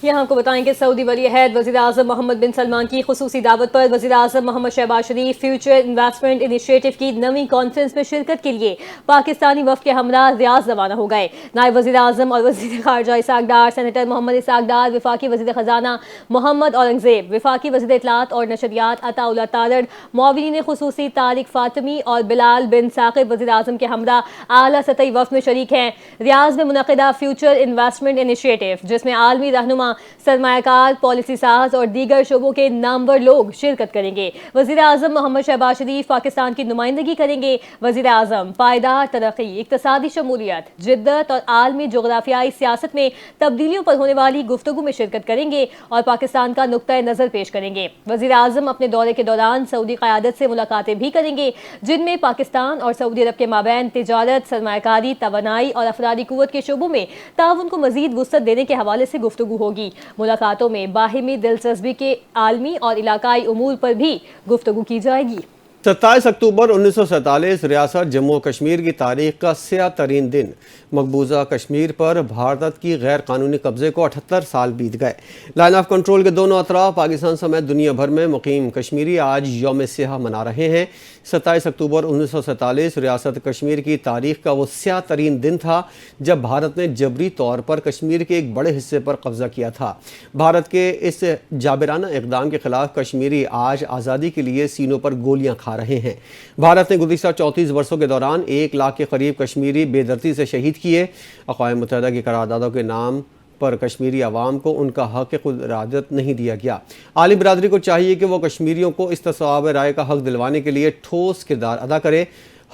یہاں کو بتائیں کہ سعودی ولی عہد وزیر اعظم محمد بن سلمان کی خصوصی دعوت پر وزیر اعظم محمد شہباز شریف فیوچر انویسٹمنٹ انیشیٹو کی نویں کانفرنس میں شرکت کے لیے پاکستانی وفد کے ہمراہ ریاض روانہ ہو گئے۔ نائب وزیر اعظم اور وزیر خارجہ اسحاق ڈار، سینیٹر محمد اسحاق ڈار، وفاقی وزیر خزانہ محمد اورنگزیب، وفاقی وزیر اطلاعات اور نشریات عطا اللہ تارڑ، معاونین خصوصی طارق فاطمی اور بلال بن ثاقب وزیر اعظم کے ہمراہ اعلیٰ سطحی وفد میں شریک ہیں۔ ریاض میں منعقدہ فیوچر انویسٹمنٹ انیشیٹو، جس میں عالمی رہنما، سرمایہ کار، پالیسی ساز اور دیگر شعبوں کے نامور لوگ شرکت کریں گے۔ وزیر اعظم محمد شہباز شریف پاکستان کی نمائندگی کریں گے۔ وزیر اعظم پائیدار ترقی، اقتصادی شمولیت، جدت اور عالمی جغرافیائی سیاست میں تبدیلیوں پر ہونے والی گفتگو میں شرکت کریں گے اور پاکستان کا نقطۂ نظر پیش کریں گے۔ وزیر اعظم اپنے دورے کے دوران سعودی قیادت سے ملاقاتیں بھی کریں گے، جن میں پاکستان اور سعودی عرب کے مابین تجارت، سرمایہ کاری، توانائی اور افرادی قوت کے شعبوں میں تعاون کو مزید وسعت دینے کے حوالے سے گفتگو ہوگی۔ ملاقاتوں میں باہمی دلچسپی کے عالمی اور علاقائی امور پر بھی گفتگو کی جائے گی۔ 27 اکتوبر 1947 ریاست جموں و کشمیر کی تاریخ کا سیاہ ترین دن۔ مقبوضہ کشمیر پر بھارت کی غیر قانونی قبضے کو 78 سال بیت گئے۔ لائن آف کنٹرول کے دونوں اطراف پاکستان سمیت دنیا بھر میں مقیم کشمیری آج یوم سیاہ منا رہے ہیں۔ 27 اکتوبر 1947 ریاست کشمیر کی تاریخ کا وہ سیاہ ترین دن تھا جب بھارت نے جبری طور پر کشمیر کے ایک بڑے حصے پر قبضہ کیا تھا۔ بھارت کے اس جابرانہ اقدام کے خلاف کشمیری آج آزادی کے لیے سینوں پر گولیاں کھا رہے ہیں۔ بھارت نے گزشتہ 34 برسوں کے دوران 1 لاکھ کے قریب کشمیری بے دردی سے شہید کیے۔ اقوام متحدہ کی قراردادوں کے نام پر کشمیری عوام کو ان کا حق خود ارادت نہیں دیا گیا۔ عالمی برادری کو چاہیے کہ وہ کشمیریوں کو استصواب رائے کا حق دلوانے کے لیے ٹھوس کردار ادا کرے۔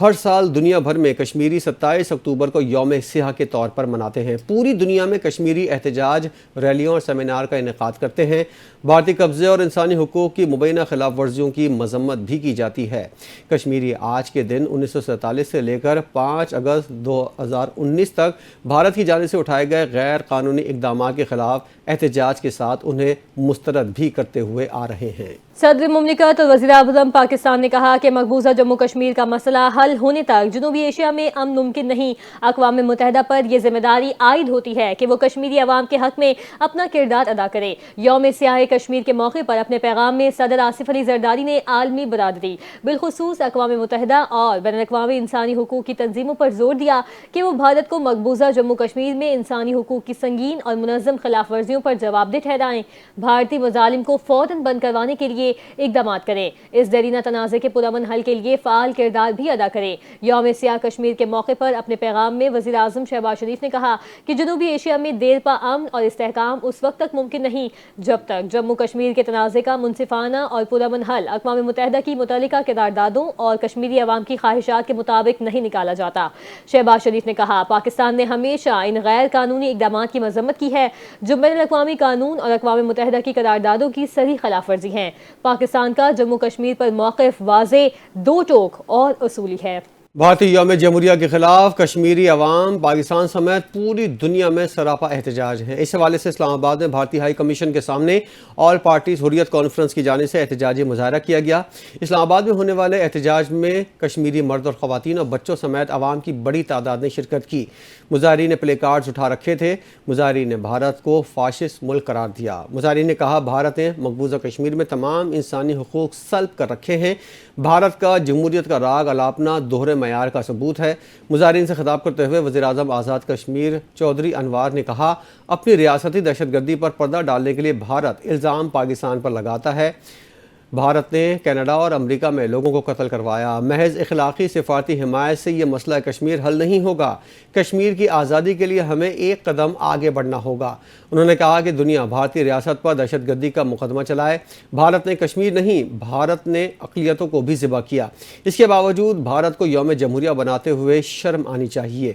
ہر سال دنیا بھر میں کشمیری 27 اکتوبر کو یوم سیاہ کے طور پر مناتے ہیں۔ پوری دنیا میں کشمیری احتجاج، ریلیوں اور سیمینار کا انعقاد کرتے ہیں۔ بھارتی قبضے اور انسانی حقوق کی مبینہ خلاف ورزیوں کی مذمت بھی کی جاتی ہے۔ کشمیری آج کے دن 1947 سے لے کر 5 اگست 2019 تک بھارت کی جانب سے اٹھائے گئے غیر قانونی اقدامات کے خلاف احتجاج کے ساتھ انہیں مسترد بھی کرتے ہوئے آ رہے ہیں۔ صدر مملکت اور وزیر اعظم پاکستان نے کہا کہ مقبوضہ جموں کشمیر کا مسئلہ حل ہونے تک جنوبی ایشیا میں امن ممکن نہیں۔ اقوام متحدہ پر یہ ذمہ داری عائد ہوتی ہے کہ وہ کشمیری عوام کے حق میں اپنا کردار ادا کرے۔ یوم سیاہ کشمیر کے موقع پر اپنے پیغام میں صدر آصف علی زرداری نے عالمی برادری، بالخصوص اقوام متحدہ اور بین الاقوامی انسانی حقوق کی تنظیموں پر زور دیا کہ وہ بھارت کو مقبوضہ جموں کشمیر میں انسانی حقوق کی سنگین اور منظم خلاف ورزیوں پر جواب دہ ٹھہرائیں، بھارتی مظالم کو فوراً بند کروانے کے لیے اقدامات کریں، اس دیرینہ تنازع کے پرامن حل کے لیے فعال کردار بھی ادا کریں۔ یوم سیاہ کشمیر کے موقع پر اپنے پیغام میں وزیر اعظم شہباز شریف نے کہا کہ جنوبی ایشیا میں دیر پا امن اور استحکام اس وقت تک ممکن نہیں جب تک جموں کشمیر کے تنازع کا منصفانہ اور پرامن حل اقوام متحدہ کی متعلقہ قراردادوں اور کشمیری عوام کی خواہشات کے مطابق نہیں نکالا جاتا۔ شہباز شریف نے کہا پاکستان نے ہمیشہ ان غیر قانونی اقدامات کی مذمت کی ہے جو بین الاقوامی قانون اور اقوام متحدہ کی قراردادوں کی صریح خلاف ورزی ہیں۔ پاکستان کا جموں کشمیر پر موقف واضح، دو ٹوک اور اصولی ہے۔ بھارتی یوم جمہوریہ کے خلاف کشمیری عوام پاکستان سمیت پوری دنیا میں سراپا احتجاج ہیں۔ اس حوالے سے اسلام آباد میں بھارتی ہائی کمیشن کے سامنے آل پارٹیز حریت کانفرنس کی جانب سے احتجاجی مظاہرہ کیا گیا۔ اسلام آباد میں ہونے والے احتجاج میں کشمیری مرد اور خواتین اور بچوں سمیت عوام کی بڑی تعداد نے شرکت کی۔ مظاہرین نے پلے کارڈز اٹھا رکھے تھے۔ مظاہرین نے بھارت کو فاشسٹ ملک قرار دیا۔ مظاہرین نے کہا بھارت نے مقبوضہ کشمیر میں تمام انسانی حقوق سلب کر رکھے ہیں۔ بھارت کا جمہوریت کا راگ الاپنا دوہرے معیار کا ثبوت ہے۔ مظاہرین سے خطاب کرتے ہوئے وزیر اعظم آزاد کشمیر چودھری انوار نے کہا اپنی ریاستی دہشت گردی پر پردہ ڈالنے کے لیے بھارت الزام پاکستان پر لگاتا ہے۔ بھارت نے کینیڈا اور امریکہ میں لوگوں کو قتل کروایا۔ محض اخلاقی سفارتی حمایت سے یہ مسئلہ کشمیر حل نہیں ہوگا۔ کشمیر کی آزادی کے لیے ہمیں ایک قدم آگے بڑھنا ہوگا۔ انہوں نے کہا کہ دنیا بھارتی ریاست پر دہشت گردی کا مقدمہ چلائے، بھارت نے کشمیر نہیں، بھارت نے اقلیتوں کو بھی ذبح کیا۔ اس کے باوجود بھارت کو یوم جمہوریہ بناتے ہوئے شرم آنی چاہیے۔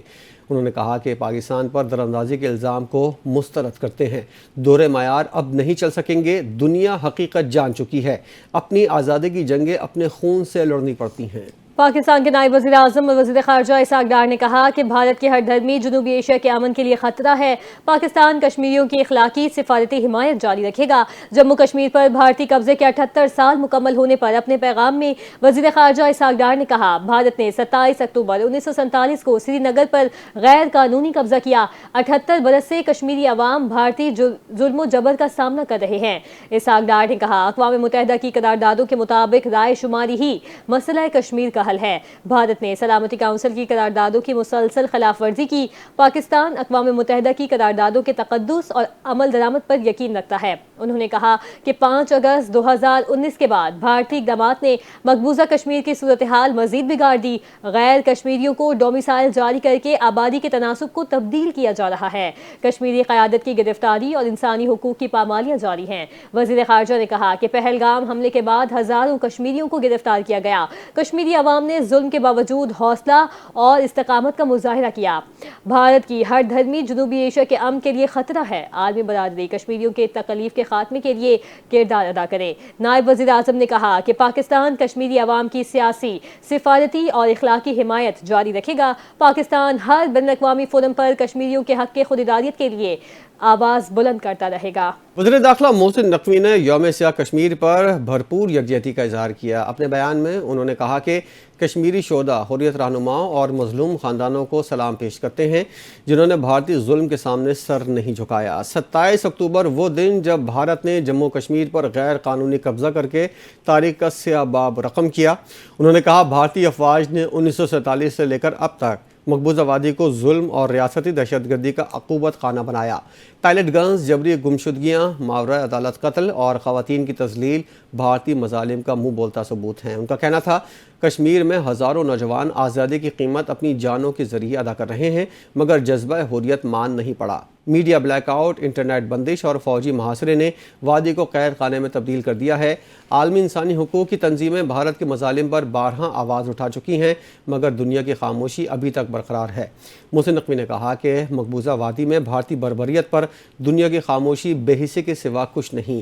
انہوں نے کہا کہ پاکستان پر دراندازی کے الزام کو مسترد کرتے ہیں۔ دورے معیار اب نہیں چل سکیں گے۔ دنیا حقیقت جان چکی ہے۔ اپنی آزادی کی جنگیں اپنے خون سے لڑنی پڑتی ہیں۔ पाकिस्तान के नायब वज़ीर आज़म और वज़ीर ख़ारजा इसहाक़ डार ने कहा कि भारत के हर धर्मी जनूबी एशिया के अमन के लिए ख़तरा है। पाकिस्तान कश्मीरियों की इखलाकी सिफारती हिमायत जारी रखेगा। जम्मू कश्मीर पर भारतीय कब्जे के 78 साल मुकम्मल होने पर अपने पैगाम में वज़ीर ख़ारजा इसहाक़ डार ने कहा, भारत ने 27 अक्टूबर 1947 को श्रीनगर पर गैर कानूनी कब्जा किया। 78 बरस से कश्मीरी अवाम भारतीय जुल्म जबर का सामना कर रहे हैं। इसहाक़ डार ने कहा, अक़वाम मुत्तहिदा की करारदादों के मुताबिक राय शुमारी ही मसला कश्मीर का हल है। भारत ने सलामती काउंसिल की करारदादों की मुसलसल खिलाफ वर्जी की। पाकिस्तान अक़वाम मुत्तहिदा की करारदादों के तक़द्दुस और अमल दरामद पर यकीन रखता है। उन्होंने कहा कि 5 अगस्त 2019 के बाद भारतीय इक़दामात ने मकबूजा कश्मीर की सूरत हाल मजीद बिगाड़ दी। गैर कश्मीरियों को डोमिसाइल जारी करके आबादी के तनासुब को तब्दील किया जा रहा है। कश्मीरी क़यादत की गिरफ्तारी और इंसानी हुकूक की पामालियाँ जारी हैं। वज़ीर ख़ारजा ने कहा कि पहलगाम हमले के बाद हज़ारों कश्मीरियों को गिरफ्तार किया गया। कश्मीरी अवाम ने जुल्म के बावजूद हौसला और इस्तेकामत का मुजाहिरा किया। भारत की हर धर्मी जनूबी एशिया के अमन के लिए खतरा है। आलमी बरादरी कश्मीरियों के तकलीफ के खात्मे के लिए किरदार अदा करे। नायब वज़ीर आज़म ने कहा कि पाकिस्तान कश्मीरी अवाम की सियासी, सिफारती और इखलाकी हिमायत जारी रखेगा। पाकिस्तान हर बैनुल-अक़वामी फोरम पर कश्मीरियों के हक़ खुदइरादियत के लिए आवाज़ बुलंद करता रहेगा। वज़ीर दाखिला मोहसिन नकवी ने यौम सियाह कश्मीर पर भरपूर यकजहती का इजहार किया। अपने बयान में उन्होंने कहा कि कश्मीरी शोधा हुर्रियत रहनुमाओं और मजलूम ख़ानदानों को सलाम पेश करते हैं जिन्होंने भारतीय जुल्म के सामने सर नहीं झुकाया। 27 अक्टूबर वो दिन जब भारत ने जम्मू कश्मीर पर गैर कानूनी कब्जा करके तारीख का स्याह बाब रकम किया। उन्होंने कहा, भारतीय अफवाज ने 1947 से लेकर अब तक मकबूजा वादी को जुल्म और रियासती दहशतगर्दी का अक़ूबत खाना बनाया। पायलट गन्स, जबरी गुमशुदगियाँ, मावरा अदालत कत्ल और ख़वातीन की तज़लील भारतीय मज़ालिम का मुँह बोलता सबूत हैं। उनका कहना था, कश्मीर में हज़ारों नौजवान आज़ादी की कीमत अपनी जानों के ज़रिए अदा कर रहे हैं मगर जज्बा हुर्रियत मान नहीं पड़ा। मीडिया ब्लैकआउट, इंटरनेट बंदिश और फ़ौजी मुहासरे ने वादी को कैद खाने में तब्दील कर दिया है। आलमी इंसानी हुकूक की तंजीमें भारत के मज़ालिम पर बारहा आवाज़ उठा चुकी हैं मगर दुनिया की खामोशी अभी तक बरकरार है। मोहसिन नकवी ने कहा कि मकबूजा वादी में भारतीय बर्बरियत पर दुनिया की खामोशी बेहिसी के सिवा कुछ नहीं।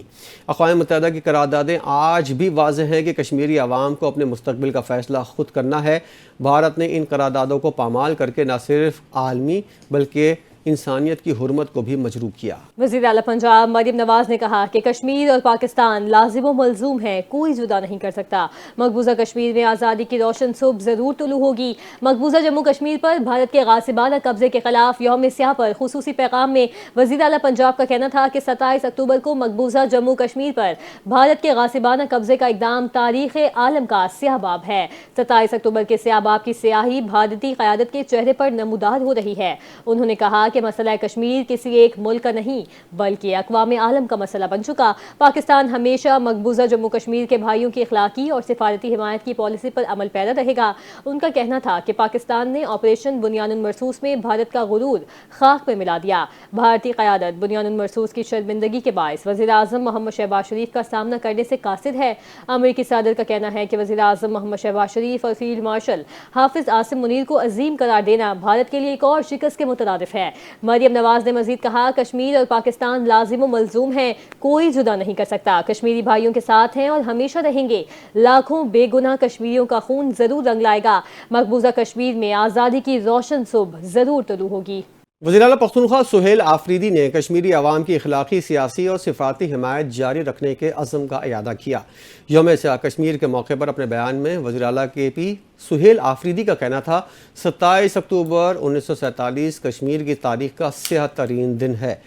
अक़वाम मुत्तहिदा की करारदादें आज भी वाज़ेह हैं कि कश्मीरी अवाम को अपने मुस्तक़बिल का फ़ैसला खुद करना है। भारत ने इन करारदादों को पामाल करके न सिर्फ आलमी बल्कि इंसानियत की हुर्मत को भी मजरूब किया। वज़ीर आला पंजाब मरियम नवाज ने कहा कि कश्मीर और पाकिस्तान लाजिम व मलजूम है, कोई जुदा नहीं कर सकता। मकबूजा कश्मीर में आज़ादी की रोशन सुबह ज़रूर तुलू होगी। मकबूजा जम्मू कश्मीर पर भारत के गासिबाना कब्जे के खिलाफ यौम स्याह पर खुसूसी पैगाम में वज़ीर आला पंजाब का कहना था कि 27 अक्टूबर को मकबूजा जम्मू कश्मीर पर भारत के गासिबाना कब्जे का इक़दाम तारीख़ आलम का स्याह बाब है। 27 अक्टूबर के स्याह बाब की स्याही भारतीय क़यादत के चेहरे पर नमूदार हो रही है। उन्होंने कहा कि मसला कश्मीर किसी एक मुल्क का नहीं बल्कि अक़वाम आलम का मसला बन चुका। पाकिस्तान हमेशा मकबूजा जम्मू कश्मीर के भाइयों की इखलाकी और सिफारती हिमायत की पॉलिसी पर अमल पैरा रहेगा। उनका कहना था कि पाकिस्तान ने ऑपरेशन बुनियानुल मरसूस में भारत का गुरूर खाक में मिला दिया। भारतीय क़यादत बुनियानुल मरसूस की शर्मिंदगी के बायस वज़ीर आज़म मोहम्मद शहबाज शरीफ का सामना करने से कासिर है। अमरीकी सदर का कहना है कि वज़ीर आज़म मोहम्मद शहबाज शरीफ और फील्ड मार्शल हाफिज आसिम मुनीर को अजीम करार देना भारत के लिए एक और शिकस्त के मुतरादिफ है। मरियम नवाज ने मजीद कहा, कश्मीर और पाकिस्तान लाजिम व मलजूम हैं, कोई जुदा नहीं कर सकता। कश्मीरी भाइयों के साथ हैं और हमेशा रहेंगे। लाखों बेगुनाह कश्मीरियों का खून जरूर रंग लाएगा। मकबूजा कश्मीर में आज़ादी की रोशन सुबह जरूर तुलू होगी। वज़ीर आला पख्तूनख्वा सुहेल आफरीदी ने कश्मीरी अवाम की इखलाकी, सियासी और सिफारती हिमायत जारी रखने के अज़म का इयादा किया। यौम सियाह कश्मीर के मौके पर अपने बयान में वज़ीर आला के पी सुहेल आफरीदी का कहना था, 27 अक्टूबर 1947 कश्मीर की तारीख का स्याह तरीन दिन है।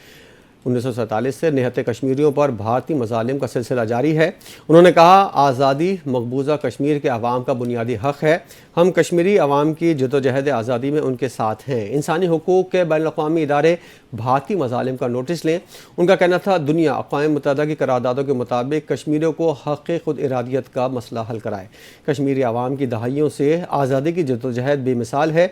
1947 से निहत्ते कश्मीरियों पर भारतीय मज़ालिम का सिलसिला जारी है। उन्होंने कहा, आज़ादी मकबूजा कश्मीर के अवाम का बुनियादी हक़ है। हम कश्मीरी अवाम की जदोजहद आज़ादी में उनके साथ हैं। इंसानी हुकूक के बैनुल-अक़वामी इदारे भारतीय मज़ालिम का नोटिस लें। उनका कहना था, दुनिया अक़वाम मुत्तहिदा की करारदादों के मुताबिक कश्मीरियों को हक़ खुद इरादियत का मसला हल कराए। कश्मीरी अवाम की दहाइयों से आज़ादी की जदोजहद बेमिसाल है।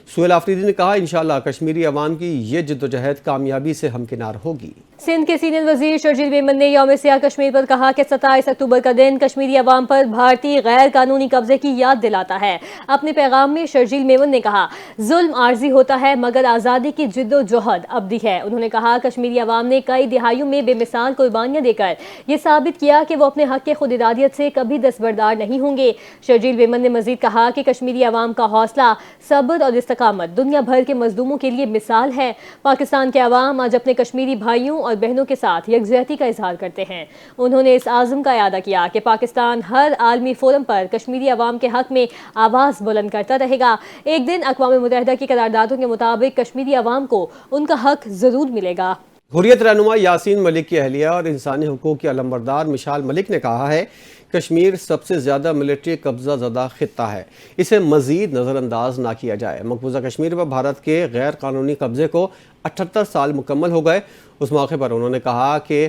सुहेल आफरीदी ने कहा, इंशाअल्लाह कश्मीरी अवाम की ये जदोजहद कामयाबी से हमकिनार होगी। सिंध के सीनियर वजीर शर्जील मेमन ने यौम सियाह कश्मीर पर कहा कि 27 अक्टूबर का दिन कश्मीरी अवाम पर भारतीय गैर कानूनी कब्जे की याद दिलाता है। अपने पैगाम में शर्जील मेमन ने कहा, जुल्म आर्जी होता है मगर आज़ादी की जिद्दोजहद अबदी है। उन्होंने कहा, कश्मीरी अवाम ने कई दिहाइयों में बेमिसाल कुर्बानियां देकर ये साबित किया कि वो अपने हक के खुद इरादियत से कभी दस्तबरदार नहीं होंगे। शर्जील मेमन ने मजीद कहा कि कश्मीरी अवाम का हौसला, सब्र और इस्तकामत दुनिया भर के मजलूमों के लिए मिसाल है। पाकिस्तान के अवाम आज अपने कश्मीरी भाइयों और बहनों के साथ यकजहती का इजहार करते हैं। उन्होंने इस आज़म का इयादा किया कि पाकिस्तान हर आलमी फोरम पर कश्मीरी अवाम के हक में आवाज़ बुलंद करता रहेगा। एक दिन अक़वाम मुत्तहिदा की करारदादों के मुताबिक कश्मीरी अवाम को उनका हक जरूर मिलेगा। हुर्रियत रहनुमा यासीन मलिक की अहलिया और इंसानी हुकूक की अलमबरदार मिशाल मलिक ने कहा है, कश्मीर सबसे ज़्यादा मिलिट्री कब्जा ज़दा खित्ता है, इसे मज़ीद नज़रअंदाज ना किया जाए। मकबूजा कश्मीर पर भारत के गैर कानूनी कब्जे को 78 साल मुकम्मल हो गए। उस मौके पर उन्होंने कहा कि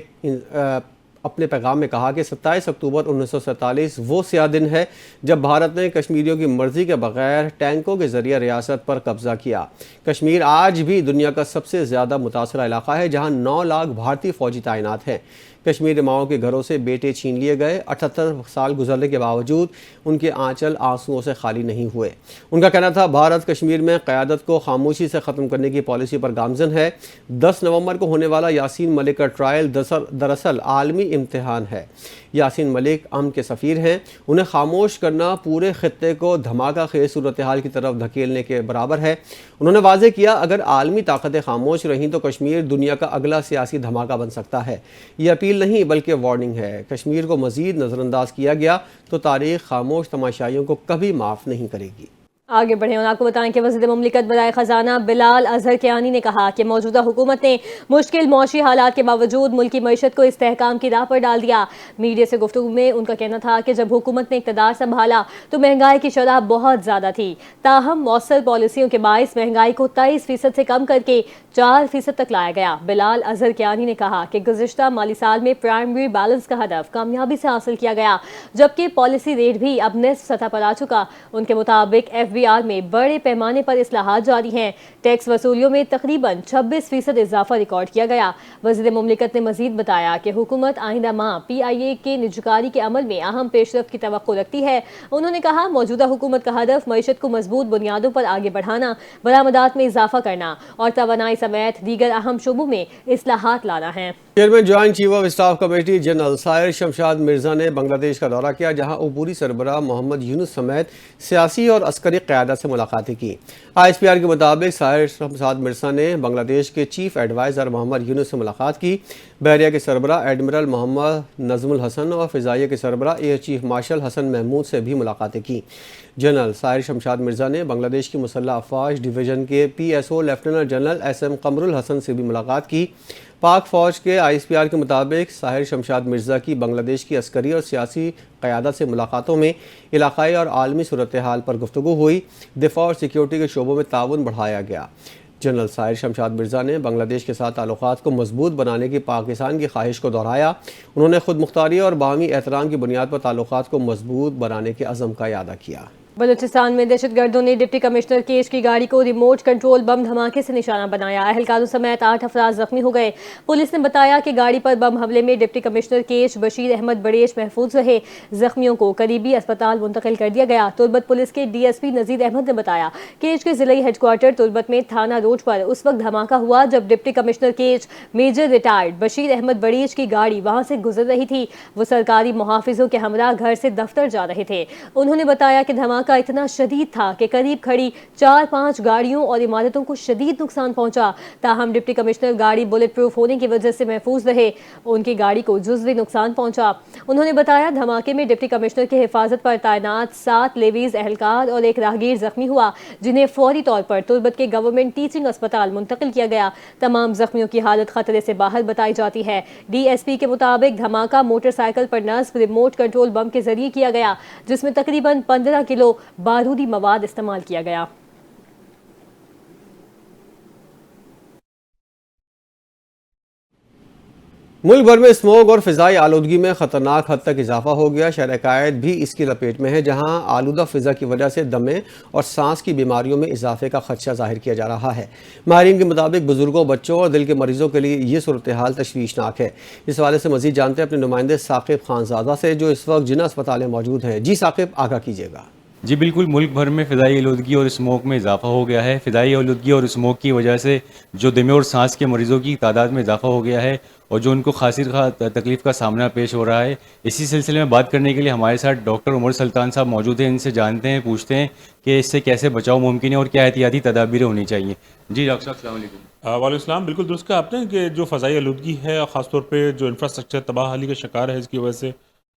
अपने पैगाम में कहा कि 27 अक्टूबर 1947 वो स्याह दिन है जब भारत ने कश्मीरियों की मर्ज़ी के बगैर टैंकों के ज़रिए रियासत पर कब्ज़ा किया। कश्मीर आज भी दुनिया का सबसे ज़्यादा मुतासरा इलाका है, जहाँ 9 लाख भारतीय फ़ौजी तैनात हैं। कश्मीरी माओं के घरों से बेटे छीन लिए गए। 78 साल गुजरने के बावजूद उनके आंचल आंसुओं से खाली नहीं हुए। उनका कहना था, भारत कश्मीर में क़यादत को खामोशी से ख़त्म करने की पॉलिसी पर गामज़न है। 10 नवंबर को होने वाला यासीन मलिक का ट्रायल दरअसल आलमी इम्तिहान है। यासीन मलिक अमन के सफ़ीर हैं। उन्हें खामोश करना पूरे खित्ते को धमाका खेज सूरत हाल की तरफ धकेलने के बराबर है। उन्होंने वाज़ेह किया, अगर आलमी ताकतें खामोश रहीं तो कश्मीर दुनिया का अगला सियासी धमाका बन सकता है। ये अपील नहीं बल्कि वार्निंग है। कश्मीर को मज़ीद नज़रअंदाज किया गया तो तारीख़ खामोश तमाशाइयों को कभी माफ़ नहीं करेगी। आगे बढ़े और आपको बताएं कि वज़ीर मुमलिकत बराए ख़जाना बिलाल अज़हर कियानी ने कहा कि मौजूदा हुकूमत ने मुश्किल मौशी हालात के बावजूद मुल्की मईशत को इस्तेहकाम की राह पर डाल दिया। मीडिया से गुफ्तगू में उनका कहना था कि जब हुकूमत ने इक़्तिदार संभाला तो महंगाई की शरह बहुत ज़्यादा थी, ताहम मौसर पॉलिसियों के बाइस महंगाई को 23% से कम करके 4% तक लाया गया। बिलाल अज़हर कियानी ने कहा कि गुज़िश्ता माली साल में प्राइमरी बैलेंस का हदफ कामयाबी से हासिल किया गया, जबकि पॉलिसी रेट भी अब निस्फ सतह पर आ चुका। उनके मुताबिक FBR में बड़े पैमाने पर इस्लाहात जारी हैं। टैक्स वसूलियों में तकरीबन 26% इजाफा रिकॉर्ड किया गया। वज़ीर मुमलिकत ने मजीद बताया कि हुकूमत आइंदा माह PIA के निजकारी के अमल में अहम पेशरफ्त की तवक्को रखती है। उन्होंने कहा, मौजूदा हुकूमत का हदफ मईशत को मजबूत बुनियादों पर आगे बढ़ाना, बरामदात में इजाफा करना और तवानाई समेत दीगर अहम शोबों में इस्लाहात लाना है। Chairman joint chief of staff committee general Sahir Shamshad Mirza ने बांग्लादेश का दौरा किया, जहां अबूरी सरबराह मोहम्मद यूनुस समेत सियासी और अस्करी क़यादत से मुलाकातें की। ISPR के मुताबिक साहिर शमशाद मिर्जा ने बांग्लादेश के चीफ एडवाइज़र मोहम्मद यूनुस से मुलाकात की। बहरिया के सरबराह एडमिरल मोहम्मद नजमुल हसन और फ़िज़ाइया के सरबराह air chief marshal Hasan Mahmood से भी मुलाकातें की। जनरल साहिर शमशाद मिर्जा ने बांग्लादेश की मुसल्लह अफ़वाज डिवीज़न के PSO lieutenant general SM Kamrul Hasan से भी मुलाकात की। पाक फ़ौज के ISPR के मुताबिक साहिर शमशाद मिर्ज़ा की बांग्लादेश की अस्करी और सियासी क़यादत से मुलाकातों में इलाक़ाई और आलमी सूरत हाल पर गुफ्तगू हुई। दिफ़ा और सिक्योरिटी के शोबों में ताउन बढ़ाया गया। जनरल साहिर शमशाद मिर्ज़ा ने बांग्लादेश के साथ ताल्लुक़ात को मजबूत बनाने की पाकिस्तान की ख्वाहिश को दोहराया। उन्होंने खुद मुख्तारी और बाहमी एहतराम की बुनियाद पर ताल्लुक़ात को मजबूत बनाने के अज़म का इयादा किया। बलूचिस्तान में दहशतगर्दों ने डिप्टी कमिश्नर केश की गाड़ी को रिमोट कंट्रोल बम धमाके से निशाना बनाया। अहलकारों समेत 8 अफराद जख्मी हो गए। पुलिस ने बताया कि गाड़ी पर बम हमले में डिप्टी कमिश्नर केश बशीर अहमद बड़ेश महफूज रहे। जख्मियों को करीबी अस्पताल मुंतकिल कर दिया गया। तुर्बत पुलिस के DSP नजीर अहमद ने बताया, केश के जिले हेडक्वार्टर तुर्बत में थाना रोड पर उस वक्त धमाका हुआ जब डिप्टी कमिश्नर केश मेजर रिटायर्ड बशीर अहमद बड़ेश की गाड़ी वहां से गुजर रही थी। वो सरकारी मुहाफिजों के हमरा घर से दफ्तर जा रहे थे। उन्होंने बताया कि धमाका का इतना शदीद था कि करीब खड़ी 4-5 गाड़ियों और इमारतों को शदीद नुकसान पहुंचा। ताहम डिप्टी कमिश्नर गाड़ी बुलेट प्रूफ होने की वजह से महफूज रहे। उनकी गाड़ी को जुज़वी नुकसान पहुंचा। उन्होंने बताया, धमाके में डिप्टी कमिश्नर की हिफाजत पर तैनात 7 लेवीज एहलकार और एक राहगीर जख्मी हुआ, जिन्हें फौरी तौर पर तुर्बत के गवर्नमेंट टीचिंग अस्पताल मुंतकिल किया गया। तमाम जख्मियों की हालत खतरे से बाहर बताई जाती है। DSP के मुताबिक धमाका मोटरसाइकिल पर नस्ब रिमोट कंट्रोल बम के जरिए किया गया, जिसमें तकरीबन 15 किलो बारूदी मवाद इस्तेमाल किया गया। मुल्क भर में स्मोक और फ़िज़ाई आलूदगी में ख़तरनाक हद तक इजाफा हो गया। शहर कायद भी इसकी लपेट में है, जहां आलूदा फ़िज़ा की वजह से दमे और सांस की बीमारियों में इजाफे का खदशा ज़ाहिर किया जा रहा है। माहिरीन के मुताबिक बुजुर्गों, बच्चों और दिल के मरीजों के लिए ये सूरत हाल तशवीशनाक है। इस हवाले से मज़ीद जानते हैं अपने नुमाइंदे साकिब खानज़ादा से, जो इस वक्त जिना अस्पताल में मौजूद हैं। जी साकिब, आगाह कीजिएगा। जी बिल्कुल, मुल्क भर में फ़िज़ाई आलूदगी और स्मोक में इजाफा हो गया है। फ़िज़ाई आलूदगी और स्मोक की वजह से जो दमे और सांस के मरीज़ों की तादाद में इजाफा हो गया है और जो उनको खासी तकलीफ़ का सामना पेश हो रहा है। इसी सिलसिले में बात करने के लिए हमारे साथ डॉक्टर उमर सुल्तान साहब मौजूद हैं। इनसे जानते हैं, पूछते हैं कि इससे कैसे बचाव मुमकिन है और क्या एहतियाती तदाबीरें होनी चाहिए। जी डॉक्टर साहब, अस्सलाम वालेकुम। वालेकुम सलाम। बिल्कुल दुरुस्त कहा आपने कि जो फ़ज़ाई आलूदगी है, ख़ासतौर पे जो इंफ्रास्ट्रक्चर तबाहली का शिकार है, इसकी वजह से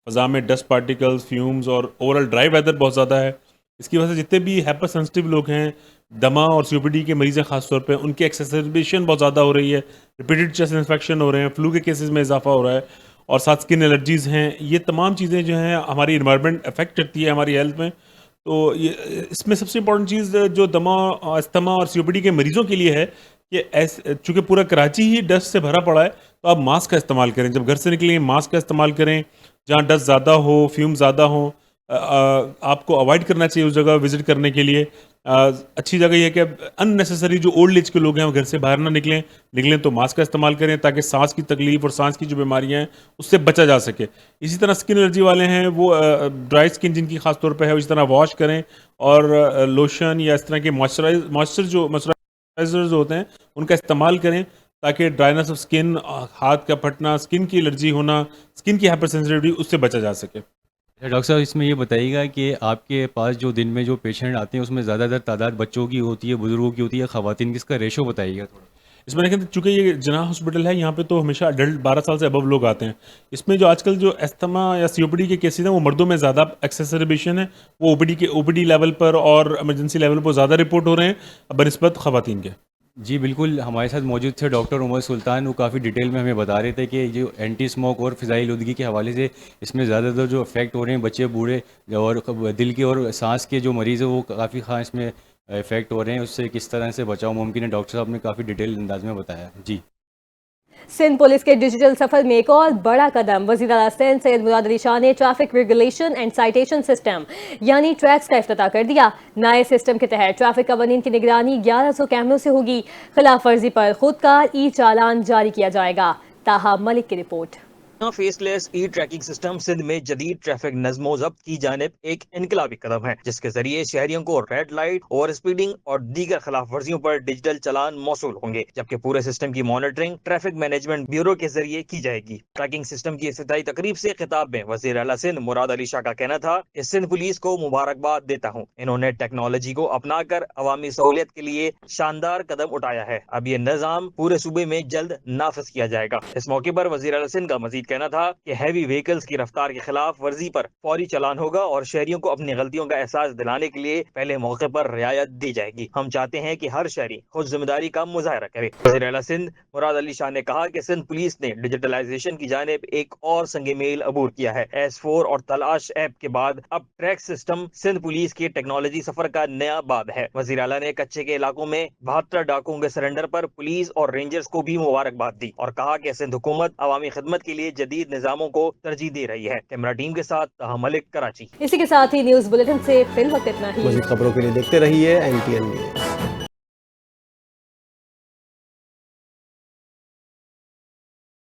फ़ज़ा में डस्ट पार्टिकल्स, फ्यूम्स और ओवरऑल ड्राई वेदर बहुत ज़्यादा है। इसकी वजह से जितने भी हाइपर सेंसिटिव लोग हैं, दमा और सीओपीडी के मरीज़ हैं ख़ासतौर पे, उनकी एक्सेसरबेशन बहुत ज़्यादा हो रही है। रिपीटेड चेस्ट इन्फेक्शन हो रहे हैं, फ्लू के केसेस में इजाफा हो रहा है और साथ स्किन एलर्जीज़ हैं। ये तमाम चीज़ें जो हैं हमारी इन्वायरमेंट अफेक्ट करती है हमारी हेल्थ में। तो ये इसमें सबसे इंपॉर्टेंट चीज़ जो दमा, अस्थमा और सीओपीडी के मरीज़ों के लिए है कि चूँकि पूरा कराची ही डस्ट से भरा पड़ा है, तो आप मास्क का इस्तेमाल करें। जब घर से निकलें मास्क का इस्तेमाल करें। जहाँ डस्ट ज़्यादा हो, फ्यूम ज़्यादा हो, आपको अवॉइड करना चाहिए उस जगह विज़िट करने के लिए। अच्छी जगह ये है कि अननेसेसरी जो ओल्ड एज के लोग हैं वो घर से बाहर ना निकलें तो मास्क का इस्तेमाल करें, ताकि सांस की तकलीफ़ और सांस की जो बीमारियां हैं उससे बचा जा सके। इसी तरह स्किन एलर्जी वाले हैं, वो ड्राई स्किन जिनकी खास तौर पे है, इस तरह वॉश करें और लोशन या इस तरह के मॉइस्चराइजर जो होते हैं उनका इस्तेमाल करें, ताकि ड्राइनेस ऑफ स्किन, हाथ का फटना, स्किन की एलर्जी होना, स्किन की हाइपर सेंसिटिविटी, उससे बचा जा सके। डॉक्टर साहब, इसमें ये बताइएगा कि आपके पास जो दिन में जो पेशेंट आते हैं उसमें ज़्यादातर तादाद बच्चों की होती है, बुजुर्गों की होती है, ख़वातीन की? इसका रेशो बताइएगा थोड़ा। इसमें देखें, चूँकि ये जिनाह हॉस्पिटल है, यहाँ पे तो हमेशा अडल्ट 12 साल से अबव लोग आते हैं। इसमें जो आजकल जो एस्थमा या सीओपीडी के केसेस हैं वो मर्दों में ज़्यादा एक्सेसरबेशन है, वो ओपीडी लेवल पर और इमरजेंसी लेवल पर ज़्यादा रिपोर्ट हो रहे हैं बनिस्बत ख़वातीन के। जी बिल्कुल, हमारे साथ मौजूद थे डॉक्टर उमर सुल्तान। वो काफ़ी डिटेल में हमें बता रहे थे कि जो एंटी स्मोक और फ़िज़ाई आलूदगी के हवाले से इसमें ज़्यादातर जो इफ़ेक्ट हो रहे हैं बच्चे, बूढ़े और दिल के और सांस के जो मरीज़ हैं वो काफ़ी ख़ास इसमें इफ़ेक्ट हो रहे हैं। उससे किस तरह से बचाव मुमकिन है, डॉक्टर साहब ने काफ़ी डिटेल अंदाज में बताया। जी। सिंध पुलिस के डिजिटल सफर में एक और बड़ा कदम। वज़ीर आला सिंध सैयद मुराद अली शाह ने traffic regulation and citation system यानी ट्रैक्स का इफ्तिताह कर दिया। नए सिस्टम के तहत ट्रैफिक कवानीन की निगरानी 1100 कैमरों से होगी। खिलाफ वर्जी पर खुदकार ई चालान जारी किया जाएगा। ताहा मलिक की रिपोर्ट। फेसलेस ई ट्रैकिंग सिस्टम सिंध में जदीद ट्रैफिक नज़्मो ज़ब्त की जानिब एक इनकलाबी कदम है, जिसके जरिए शहरियों को रेड लाइट, ओवर स्पीडिंग और दीगर खिलाफ वर्जियों पर डिजिटल चालान मौसूल होंगे, जबकि पूरे सिस्टम की मॉनिटरिंग ट्रैफिक मैनेजमेंट ब्यूरो के जरिए की जाएगी। ट्रैकिंग सिस्टम की इफ्तिताई तकरीब से खिताब में वज़ीर आला सिंध मुराद अली शाह का कहना था कि सिंध पुलिस को मुबारकबाद देता हूँ, इन्होंने टेक्नोलॉजी को अपनाकर अवामी सहूलियत के लिए शानदार कदम उठाया है। अब ये निज़ाम पूरे सूबे में जल्द नाफिज किया जाएगा। इस मौके पर वज़ीर आला सिंध का मजीद कहना था कि हैवी व्हीकल्स की रफ्तार के खिलाफ वर्जी पर फौरी चालान होगा और शहरियों को अपनी गलतियों का एहसास दिलाने के लिए पहले मौके पर रियायत दी जाएगी। हम चाहते हैं कि हर शहरी खुद जिम्मेदारी का मुजाहरा करे। वज़ीर आला सिंध मुराद अली शाह ने कहा कि सिंध पुलिस ने डिजिटलाइजेशन की जानिब एक और संगे मील अबूर किया है। S4 और तलाश ऐप के बाद अब ट्रैक सिस्टम सिंध पुलिस के टेक्नोलॉजी सफर का नया बाब है। वज़ीर आला ने कच्चे के इलाकों में 72 डाकुओं के सरेंडर पर पुलिस और रेंजर्स को भी मुबारकबाद दी और कहा कि सिंध हुकूमत अवामी खिदमत के लिए जदीद निजामों को तरजीह दे रही है। कैमरा टीम के साथ ताहा मलिक, कराची। इसी के साथ ही न्यूज़ बुलेटिन से फिल वक्त इतना ही। मज़ीद खबरों के लिए देखते रहिए NTN न्यूज़।